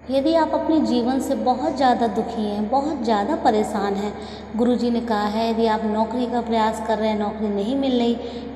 यदि आप अपने जीवन से बहुत ज़्यादा दुखी हैं, बहुत ज़्यादा परेशान हैं, गुरुजी ने कहा है यदि आप नौकरी का प्रयास कर रहे हैं, नौकरी नहीं मिल रही,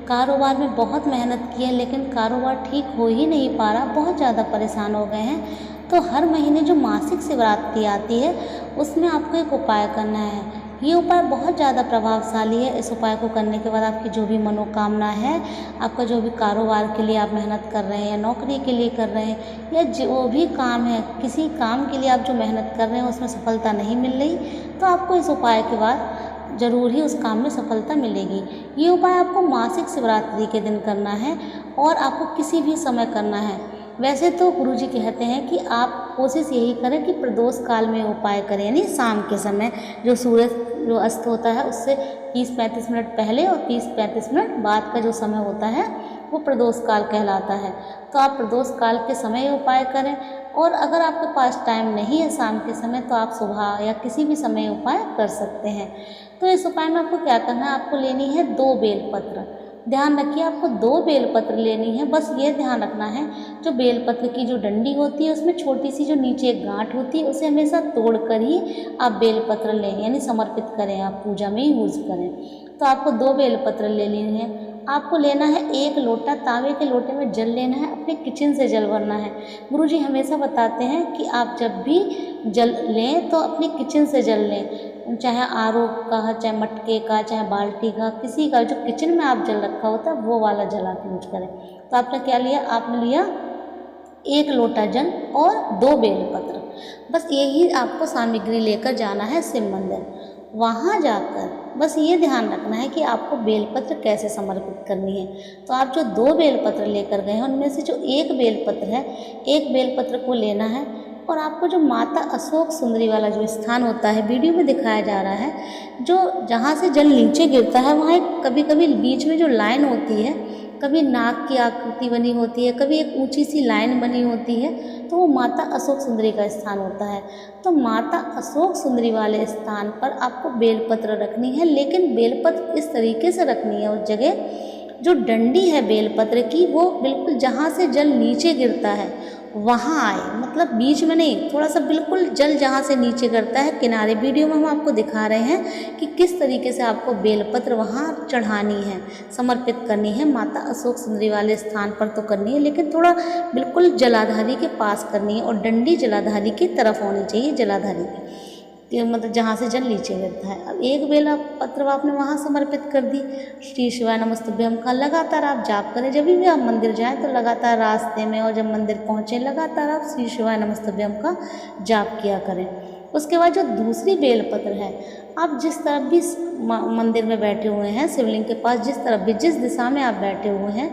कारोबार में बहुत मेहनत की है लेकिन कारोबार ठीक हो ही नहीं पा रहा, बहुत ज़्यादा परेशान हो गए हैं, तो हर महीने जो मासिक शिवरात्रि आती है उसमें आपको एक उपाय करना है। ये उपाय बहुत ज़्यादा प्रभावशाली है। इस उपाय को करने के बाद आपकी जो भी मनोकामना है, आपका जो भी कारोबार के लिए आप मेहनत कर रहे हैं या नौकरी के लिए कर रहे हैं या जो भी काम है, किसी काम के लिए आप जो मेहनत कर रहे हैं उसमें सफलता नहीं मिल रही, तो आपको इस उपाय के बाद ज़रूर ही उस काम में सफलता मिलेगी। ये उपाय आपको मासिक शिवरात्रि के दिन करना है और आपको किसी भी समय करना है। वैसे तो गुरुजी कहते हैं कि आप कोशिश यही करें कि प्रदोष काल में उपाय करें, यानी शाम के समय जो सूरज जो अस्त होता है उससे 30-35 मिनट पहले और 30-35 मिनट बाद का जो समय होता है वो प्रदोष काल कहलाता है। तो आप प्रदोष काल के समय उपाय करें, और अगर आपके पास टाइम नहीं है शाम के समय तो आप सुबह या किसी भी समय उपाय कर सकते हैं। तो इस उपाय में आपको क्या करना है, आपको लेनी है 2 बेलपत्र। ध्यान रखिए आपको 2 बेलपत्र लेनी है। बस ये ध्यान रखना है जो बेलपत्र की जो डंडी होती है उसमें छोटी सी जो नीचे एक गांठ होती है उसे हमेशा तोड़कर ही आप बेलपत्र लें, यानी समर्पित करें, आप पूजा में यूज़ करें। तो आपको 2 बेलपत्र ले लेने हैं। आपको लेना है 1 लोटा, तांबे के लोटे में जल लेना है, अपने किचन से जल भरना है। गुरुजी हमेशा बताते हैं कि आप जब भी जल लें तो अपने किचन से जल लें, चाहे आरओ का, चाहे मटके का, चाहे बाल्टी का, किसी का जो किचन में आप जल रखा होता है वो वाला जल आप यूज करें। तो आपने क्या लिया, आपने लिया 1 लोटा जल और 2 बेलपत्र। बस यही आपको सामग्री लेकर जाना है शिव मंदिर। वहाँ जाकर बस ये ध्यान रखना है कि आपको बेलपत्र कैसे समर्पित करनी है। तो आप जो 2 बेलपत्र लेकर गए हैं उनमें से जो 1 बेलपत्र है, 1 बेलपत्र को लेना है और आपको जो माता अशोक सुंदरी वाला जो स्थान होता है वीडियो में दिखाया जा रहा है, जो जहाँ से जल नीचे गिरता है वहाँ एक कभी कभी बीच में जो लाइन होती है, कभी नाग की आकृति बनी होती है, कभी एक ऊंची सी लाइन बनी होती है, तो वो माता अशोक सुंदरी का स्थान होता है। तो माता अशोक सुंदरी वाले स्थान पर आपको बेलपत्र रखनी है, लेकिन बेलपत्र इस तरीके से रखनी है उस जगह जो डंडी है बेलपत्र की वो बिल्कुल जहाँ से जल नीचे गिरता है वहाँ आए, मतलब बीच में नहीं, थोड़ा सा बिल्कुल जल जहाँ से नीचे गिरता है किनारे। वीडियो में हम आपको दिखा रहे हैं कि किस तरीके से आपको बेलपत्र वहाँ चढ़ानी है, समर्पित करनी है। माता अशोक सुंदरी वाले स्थान पर तो करनी है, लेकिन थोड़ा बिल्कुल जलाधारी के पास करनी है और डंडी जलाधारी की तरफ होनी चाहिए, जलाधारी की, मतलब जहाँ से जल नीचे गिरता है। अब 1 बेला पत्र आपने वहाँ समर्पित कर दी। श्री शिवाय नमस्तुभ्यम का लगातार आप जाप करें, जब भी आप मंदिर जाएं तो लगातार रास्ते में और जब मंदिर पहुँचे लगातार आप श्री शिवाय नमस्तुभ्यम का जाप किया करें। उसके बाद जो दूसरी बेलपत्र है, आप जिस तरफ भी मंदिर में बैठे हुए हैं, शिवलिंग के पास जिस तरफ भी, जिस दिशा में आप बैठे हुए हैं,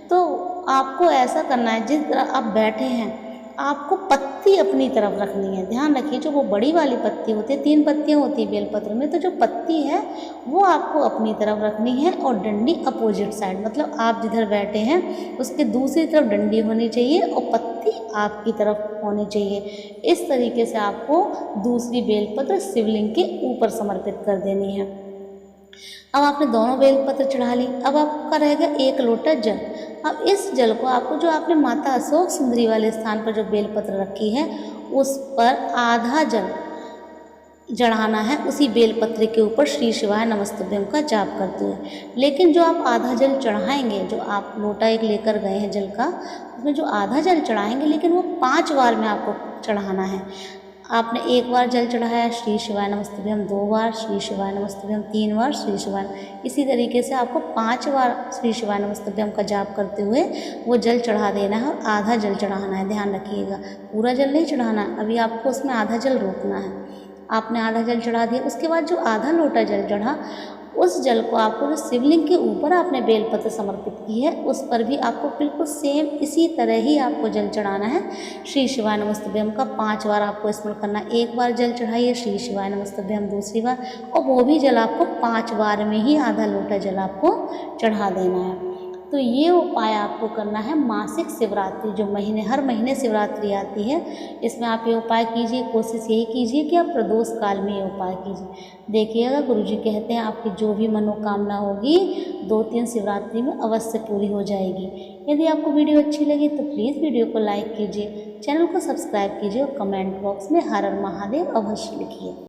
तो आपको ऐसा करना है जिस तरह आप बैठे हैं आपको पत्ती अपनी तरफ रखनी है। ध्यान रखिए जो वो बड़ी वाली पत्ती होती है, 3 पत्तियाँ होती है बेलपत्र में, तो जो पत्ती है वो आपको अपनी तरफ रखनी है और डंडी अपोजिट साइड, मतलब आप जिधर बैठे हैं उसके दूसरी तरफ डंडी होनी चाहिए और पत्ती आपकी तरफ होनी चाहिए। इस तरीके से आपको दूसरी बेलपत्र शिवलिंग के ऊपर समर्पित कर देनी है। अब आपने दोनों बेलपत्र चढ़ा ली। अब आपका रहेगा 1 लोटा जल। अब इस जल को आपको जो आपने माता अशोक सुंदरी वाले स्थान पर जो बेलपत्र रखी है उस पर आधा जल चढ़ाना है, उसी बेलपत्र के ऊपर श्री शिवाय नमस्तुभ्यम का जाप करते हुए। लेकिन जो आप आधा जल चढ़ाएंगे, जो आप लोटा 1 लेकर गए हैं जल का, उसमें जो आधा जल चढ़ाएंगे लेकिन वो 5 बार में आपको चढ़ाना है। आपने 1 बार जल चढ़ाया श्री शिवाय नमस्तुभ्यम, 2 बार श्री शिवाय नमस्तुभ्यम, 3 बार श्री शिवाय, इसी तरीके से आपको 5 बार श्री शिवाय नमस्तुभ्यम का जाप करते हुए वो जल चढ़ा देना है और आधा जल चढ़ाना है। ध्यान रखिएगा पूरा जल नहीं चढ़ाना, अभी आपको उसमें आधा जल रोकना है। आपने आधा जल चढ़ा दिया, उसके बाद जो आधा लोटा जल चढ़ा उस जल को आपको जो शिवलिंग के ऊपर आपने बेलपत्र समर्पित की है उस पर भी आपको बिल्कुल सेम इसी तरह ही आपको जल चढ़ाना है। श्री शिवाय नमस्तुभ्यम का 5 बार आपको स्मरण करना है। 1 बार जल चढ़ाइए श्री शिवाय नमस्तुभ्यम दूसरी बार, और वो भी जल आपको 5 बार में ही आधा लोटा जल आपको चढ़ा देना है। तो ये उपाय आपको करना है मासिक शिवरात्रि, जो हर महीने शिवरात्रि आती है, इसमें आप ये उपाय कीजिए। कोशिश यही कीजिए कि आप प्रदोष काल में ये उपाय कीजिए। देखिएगा गुरुजी कहते हैं आपकी जो भी मनोकामना होगी 2-3 शिवरात्रि में अवश्य पूरी हो जाएगी। यदि आपको वीडियो अच्छी लगी तो प्लीज़ वीडियो को लाइक कीजिए, चैनल को सब्सक्राइब कीजिए और कमेंट बॉक्स में हर हर महादेव अवश्य लिखिए।